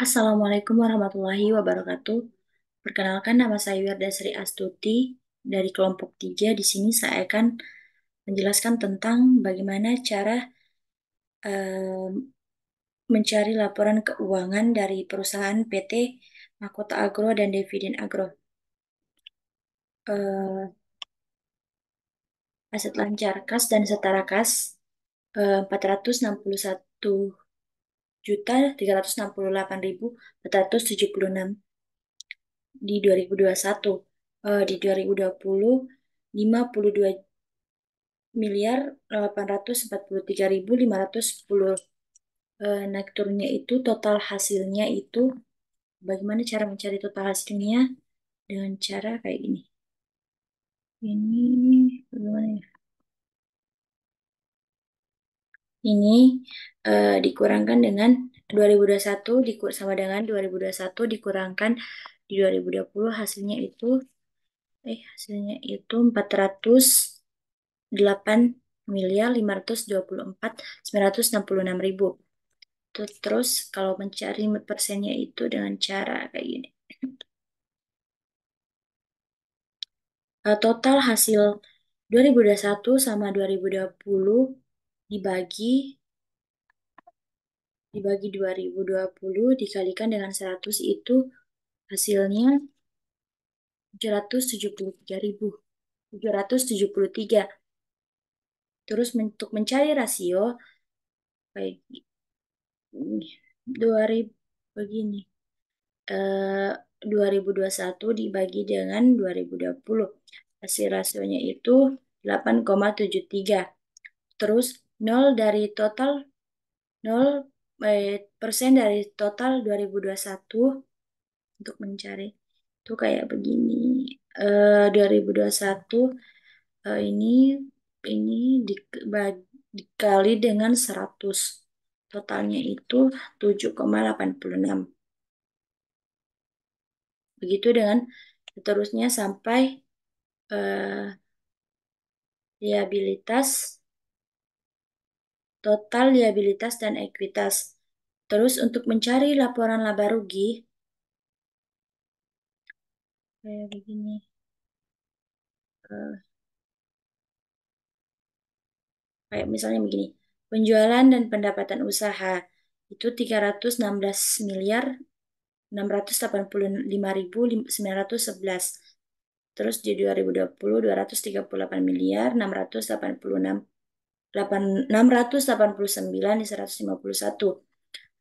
Assalamualaikum warahmatullahi wabarakatuh. Perkenalkan, nama saya Wirda Sri Astuti dari kelompok 3. Di sini saya akan menjelaskan tentang bagaimana cara mencari laporan keuangan dari perusahaan PT Mahkota Agro dan Dividen Agro. Aset lancar kas dan setara kas 461.368.476 di 2021. Di 2020 50.843.510. Naik turunnya itu total hasilnya itu bagaimana cara mencari total hasilnya dengan cara kayak gini. Ini bagaimana ya? Ini dikurangkan dengan 2021 sama dengan 2021 dikurangkan di 2020 hasilnya itu 408.524.966.000. Terus kalau mencari persennya itu dengan cara kayak gini. Total hasil 2021 sama 2020 dibagi 2020 dikalikan dengan 100 itu hasilnya 773.773. Terus untuk mencari rasio kayak 2000 begini. 2021 dibagi dengan 2020. Hasil rasionya itu 8,73. Terus 0% dari total 2021 untuk mencari itu kayak begini. 2021 ini dikali dengan 100. Totalnya itu 7,86. Begitu dengan seterusnya sampai total liabilitas dan ekuitas. Terus untuk mencari laporan laba rugi kayak begini. Kayak misalnya begini. Penjualan dan pendapatan usaha itu 316 miliar 685.911. Terus di 2020 238 miliar 689.151.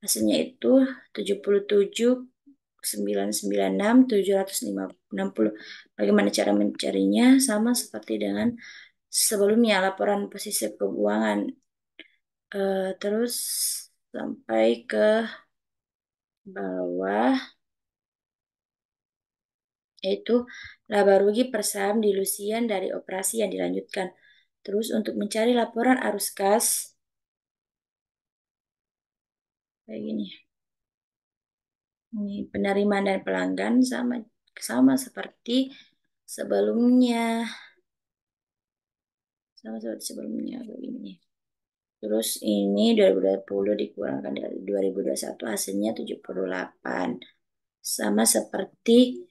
Hasilnya itu 77.996.760. Bagaimana cara mencarinya? Sama seperti dengan sebelumnya laporan posisi keuangan. Terus sampai ke bawah yaitu laba rugi per saham dilusian dari operasi yang dilanjutkan. Terus untuk mencari laporan arus kas kayak gini. Ini penerimaan dan pelanggan sama seperti sebelumnya. Sama seperti sebelumnya begini. Terus ini 2020 dikurangkan dari 2021 hasilnya 78. Sama seperti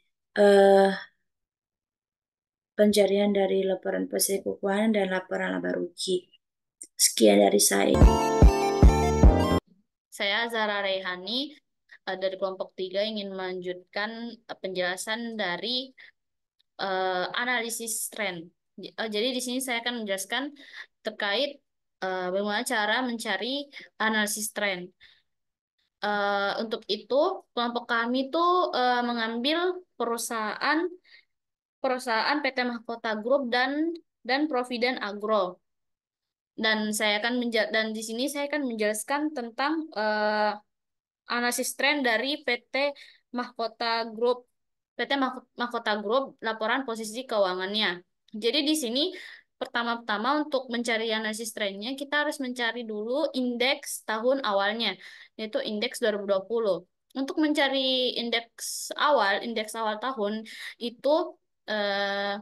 pencarian dari laporan posisi keuangan dan laporan laba rugi. Sekian dari saya. Saya Zara Reihani dari kelompok 3 ingin melanjutkan penjelasan dari analisis tren. Jadi di sini saya akan menjelaskan terkait bagaimana cara mencari analisis tren. Untuk itu, kelompok kami tuh mengambil perusahaan perusahaan PT Mahkota Group dan Providen Agro. Dan di sini saya akan menjelaskan tentang analisis tren dari PT Mahkota Group. PT Mahkota Group, laporan posisi keuangannya. Jadi di sini pertama-tama untuk mencari analisis trennya, kita harus mencari dulu indeks tahun awalnya, yaitu indeks 2020. Untuk mencari indeks awal tahun itu eh,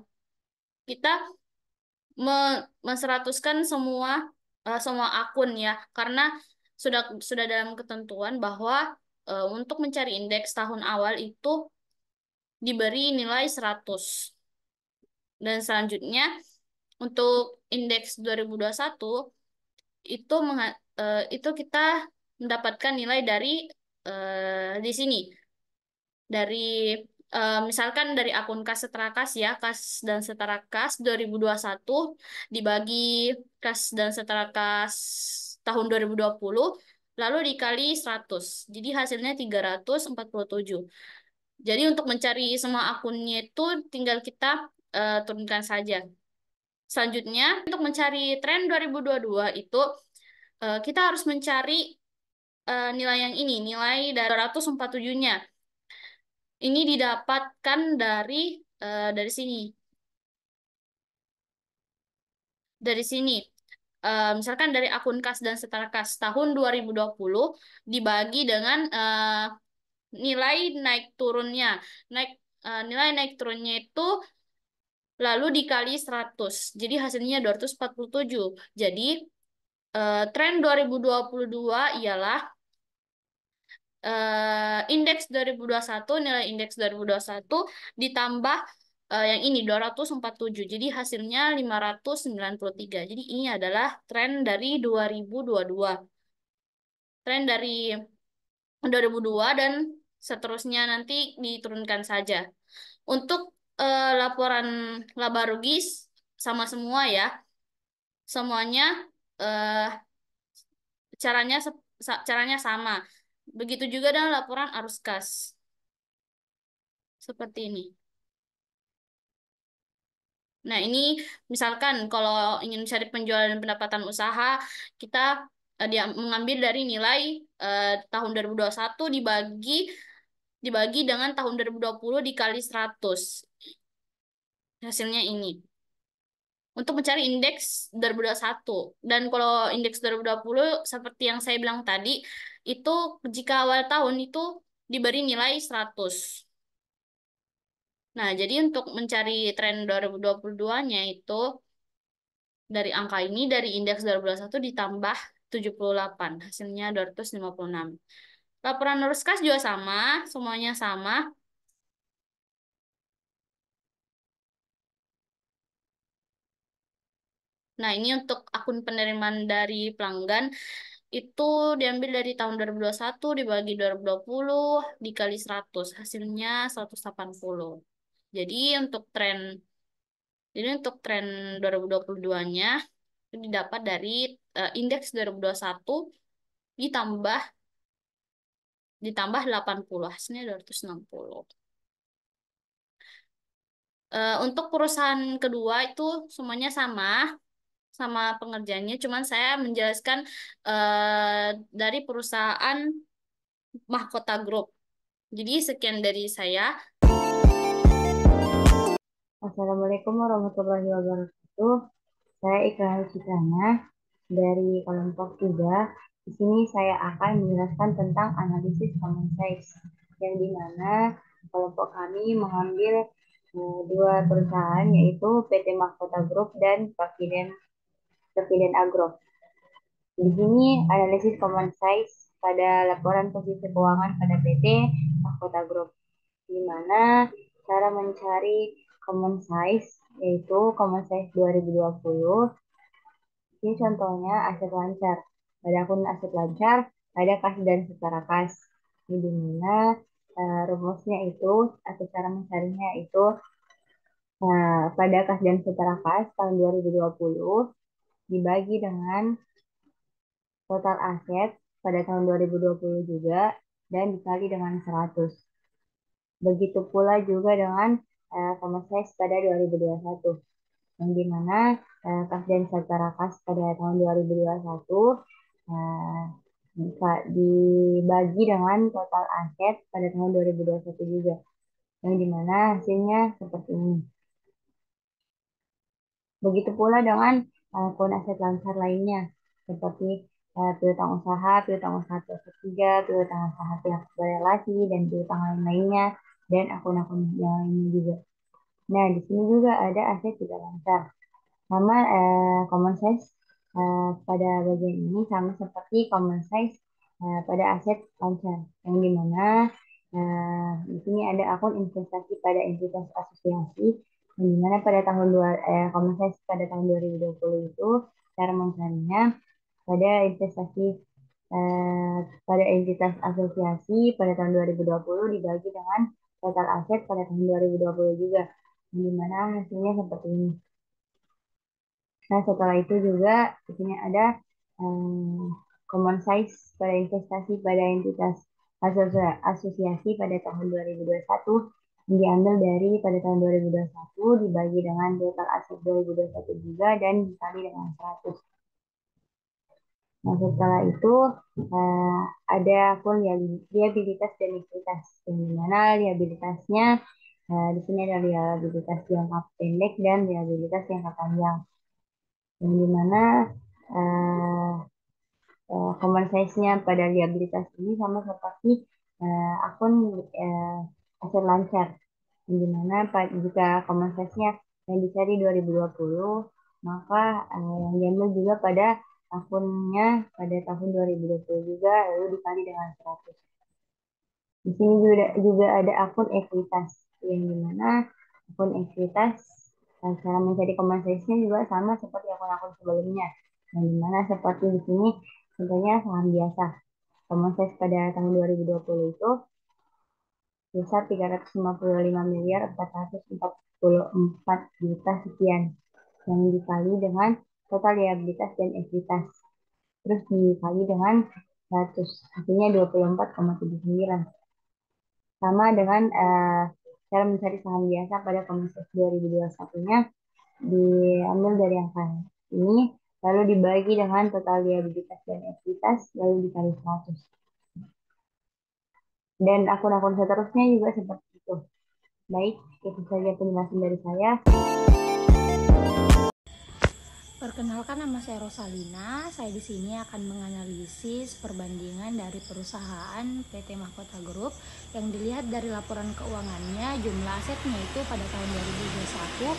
kita menseratuskan semua akun ya, karena sudah dalam ketentuan bahwa untuk mencari indeks tahun awal itu diberi nilai 100. Dan selanjutnya untuk indeks 2021 itu itu kita mendapatkan nilai dari di sini, dari misalkan dari akun kas setara kas ya, kas dan setara kas 2021 dibagi kas dan setara kas tahun 2020 lalu dikali 100. Jadi hasilnya 347. Jadi untuk mencari semua akunnya itu tinggal kita turunkan saja. Selanjutnya untuk mencari tren 2022 itu kita harus mencari nilai yang ini, nilai dari 247-nya. Ini didapatkan dari sini. Dari sini. Misalkan dari akun kas dan setara kas tahun 2020 dibagi dengan nilai naik turunnya. Nilai naik turunnya itu lalu dikali 100. Jadi hasilnya 247. Jadi tren 2022 ialah indeks 2021, nilai indeks 2021 ditambah yang ini 247. Jadi hasilnya 593. Jadi ini adalah tren dari 2022. Tren dari 2002 dan seterusnya nanti diturunkan saja. Untuk laporan laba rugi sama semua ya. Semuanya eh, caranya sama. Begitu juga dengan laporan arus kas. Seperti ini. Nah, ini misalkan kalau ingin mencari penjualan dan pendapatan usaha, kita dia mengambil dari nilai tahun 2021 dibagi dengan tahun 2020 dikali 100. Hasilnya ini. Untuk mencari indeks 2021. Dan kalau indeks 2020 seperti yang saya bilang tadi, itu jika awal tahun itu diberi nilai 100. Nah, jadi untuk mencari tren 2022-nya itu dari angka ini, dari indeks 2021 ditambah 78. Hasilnya 256. Laporan arus kas juga sama, semuanya sama. Nah, ini untuk akun penerimaan dari pelanggan itu diambil dari tahun 2021 dibagi 2020 dikali 100. Hasilnya 180. Jadi untuk tren jadi untuk tren 2022-nya itu didapat dari indeks 2021 ditambah ditambah 80, hasilnya 260. Untuk perusahaan kedua itu semuanya sama, sama pengerjaannya, cuman saya menjelaskan dari perusahaan Mahkota Group. Jadi sekian dari saya. Assalamualaikum warahmatullahi wabarakatuh. Saya Iqra Citrana dari kelompok 3. Di sini saya akan menjelaskan tentang analisis common size, yang dimana kelompok kami mengambil dua perusahaan, yaitu PT Mahkota Group dan Pavilion Agro. Di sini analisis common size pada laporan posisi keuangan pada PT Mahkota Group, di mana cara mencari common size yaitu common size 2020. Ini contohnya aset lancar. Pada akun aset lancar ada kas dan setara kas. Ini di mana rumusnya itu atau cara mencarinya itu pada kas dan setara kas tahun 2020 dibagi dengan total aset pada tahun 2020 juga dan dikali dengan 100. Begitu pula juga dengan common size pada 2021, yang dimana kas dan setara kas pada tahun 2021 eh, bisa dibagi dengan total aset pada tahun 2021 juga, yang dimana hasilnya seperti ini. Begitu pula dengan akun aset lansar lainnya, seperti piutang usaha, piutang usaha pihak ketiga, piutang usaha pihak berelasi, dan piutang lain-lainnya, dan akun-akun yang lainnya juga. Nah, di sini juga ada aset tidak lancar. Sama common size pada bagian ini sama seperti common size pada aset lancar, yang dimana di sini ada akun investasi pada entitas asosiasi, yang dimana pada common size pada tahun 2020 itu cara mencarinya pada investasi pada entitas asosiasi pada tahun 2020 dibagi dengan total aset pada tahun 2020 juga, yang dimana hasilnya seperti ini. Nah, setelah itu juga di sini ada common size pada investasi pada entitas asosiasi pada tahun 2021 yang diambil dari pada tahun 2021 dibagi dengan total aset 2021 juga dan dikali dengan 100. Nah, setelah itu eh, ada akun liabilitas dan likuiditas, yang dimana liabilitasnya di sini ada liabilitas jangka pendek dan liabilitas jangka panjang, yang dimana eh, common size-nya pada liabilitas ini sama seperti akun eh, aset lancar, yang dimana jika common size-nya yang dicari 2020, maka yang diambil juga pada akunnya pada tahun 2020 juga, lalu dikali dengan 100. Di sini juga ada akun ekuitas, yang dimana akun ekuitas cara mencari common size-nya juga sama seperti akun-akun sebelumnya, yang dimana seperti di sini contohnya saham biasa. Common size pada tahun 2020 itu sebesar 355 miliar 444 juta sekian, yang dikali dengan total liabilitas dan ekuitas. Terus dikali dengan 100, hasilnya 24,79. Sama dengan cara mencari saham biasa pada Komisi 2021-nya, diambil dari angka ini, lalu dibagi dengan total liabilitas dan ekuitas, lalu dikali 100. Dan akun-akun seterusnya juga seperti itu. Baik, itu saja penjelasan dari saya. Perkenalkan, nama saya Rosalina. Saya di sini akan menganalisis perbandingan dari perusahaan PT Mahkota Group yang dilihat dari laporan keuangannya. Jumlah asetnya itu pada tahun 2021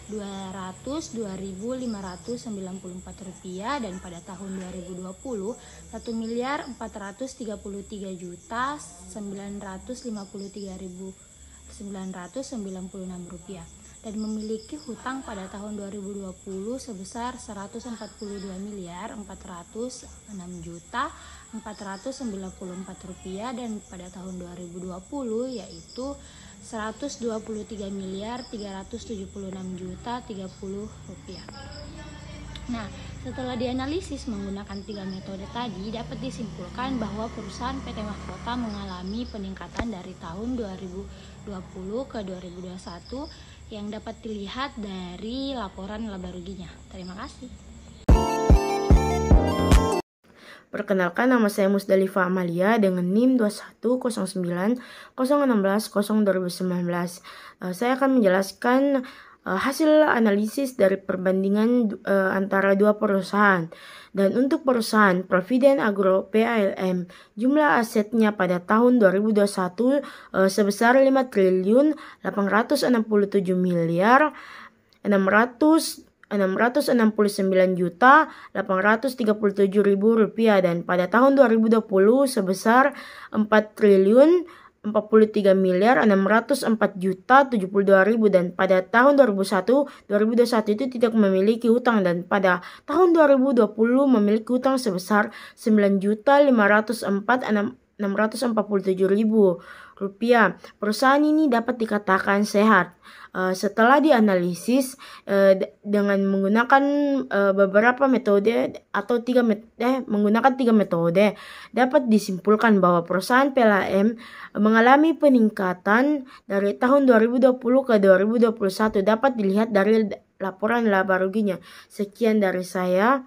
1.802.202.594 rupiah, dan pada tahun 2020 1.433.956.000 rupiah, dan memiliki hutang pada tahun 2020 sebesar 142 miliar 406 juta 494 rupiah, dan pada tahun 2020 yaitu 123 miliar 376 juta 30 rupiah. Nah, setelah dianalisis menggunakan 3 metode tadi, dapat disimpulkan bahwa perusahaan PT Mahkota mengalami peningkatan dari tahun 2020 ke 2021 yang dapat dilihat dari laporan laba ruginya. Terima kasih. Perkenalkan, nama saya Musdalifah Amalia dengan NIM 2109016002019. Saya akan menjelaskan hasil analisis dari perbandingan antara dua perusahaan. Dan untuk perusahaan Providen Agro PALM, jumlah asetnya pada tahun 2021 sebesar 5.867 miliar 669 juta 837 ribu rupiah, dan pada tahun 2020 sebesar 4.043 miliar 604 juta 72 ribu, dan pada tahun 2021 itu tidak memiliki hutang, dan pada tahun 2020 memiliki hutang sebesar 9 juta 647 ribu rupiah. Perusahaan ini dapat dikatakan sehat setelah dianalisis dengan menggunakan beberapa metode atau menggunakan 3 metode, dapat disimpulkan bahwa perusahaan PLM mengalami peningkatan dari tahun 2020 ke 2021, dapat dilihat dari laporan laba ruginya. Sekian dari saya.